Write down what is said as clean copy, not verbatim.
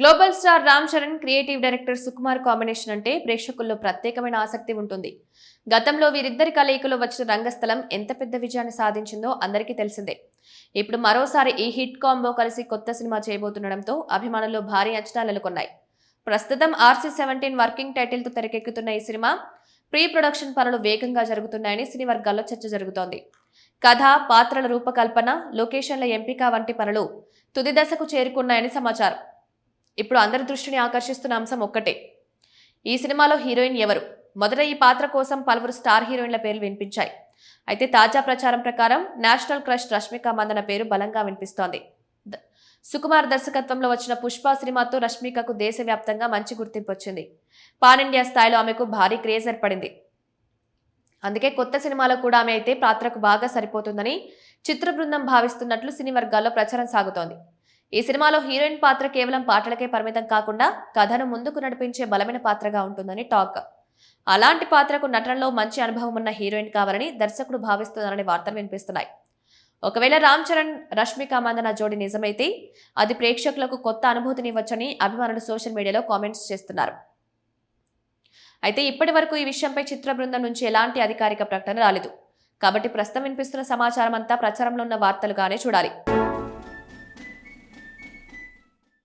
Global star Ram Charan creative director Sukumar combination అంటే ప్రేక్షకుల్లో ప్రత్యేకమైన ఆసక్తి ఉంటుంది. గతంలో వీరిద్దరి కలయికలో వచ్చిన రంగస్థలం ఎంత పెద్ద విజయాన్ని సాధించిందో అందరికీ తెలిసిందే. ఇప్పుడు మరోసారి ఈ హిట్ కాంబో కలిసి కొత్త సినిమా చేయబోతుండటంతో అభిమానుల్లో భారీ అంచనాలు నెలకొన్నాయి. ప్రస్తుతం RC-17 వర్కింగ్ టైటిల్ తో తెరకెక్కుతున్న ఈ సినిమా ప్రీ ప్రొడక్షన్ పనులు వేగంగా జరుగుతున్నాయని సినీ వర్గాల్లో చర్చ జరుగుతోంది. కథ, పాత్రల రూపకల్పన, లొకేషన్ల ఎంపిక వంటి పనులు తుది దశకు చేరుకున్నాయని సమాచారం. ఇప్పుడు అందరి దృష్టిని ఆకర్షిస్తున్న అంశం ఒక్కటే, ఈ సినిమాలో హీరోయిన్ ఎవరు? మొదట ఈ పాత్ర కోసం పలువురు స్టార్ హీరోయిన్ల పేర్లు వినిపించాయి. అయితే తాజా ప్రచారం ప్రకారం నేషనల్ క్రష్ రష్మిక మందన పేరు బలంగా వినిపిస్తోంది. సుకుమార్ దర్శకత్వంలో వచ్చిన పుష్ప సినిమాతో రష్మికకు దేశవ్యాప్తంగా మంచి గుర్తింపు వచ్చింది. పాన్ ఇండియా స్థాయిలో ఆమెకు భారీ క్రేజ్ ఏర్పడింది. అందుకే కొత్త సినిమాలో కూడా ఆమె అయితే పాత్రకు బాగా సరిపోతుందని చిత్ర బృందం భావిస్తున్నట్లు సినీ వర్గాల్లో ప్రచారం సాగుతోంది. ఈ సినిమాలో హీరోయిన్ పాత్ర కేవలం పాటలకే పరిమితం కాకుండా కథను ముందుకు నడిపించే బలమైన పాత్రగా ఉంటుందని టాక్. అలాంటి పాత్రకు నటనలో మంచి అనుభవం ఉన్న హీరోయిన్ కావాలని దర్శకుడు భావిస్తున్నారనే వార్తలు వినిపిస్తున్నాయి. ఒకవేళ రామ్ చరణ్, రష్మిక మందన జోడి నిజమైతే అది ప్రేక్షకులకు కొత్త అనుభూతినివ్వచ్చని అభిమానులు సోషల్ మీడియాలో కామెంట్స్ చేస్తున్నారు. అయితే ఇప్పటి వరకు ఈ విషయంపై చిత్ర బృందం నుంచి ఎలాంటి అధికారిక ప్రకటన రాలేదు. కాబట్టి ప్రస్తుతం వినిపిస్తున్న సమాచారం అంతా ప్రచారంలో ఉన్న వార్తలుగానే చూడాలి.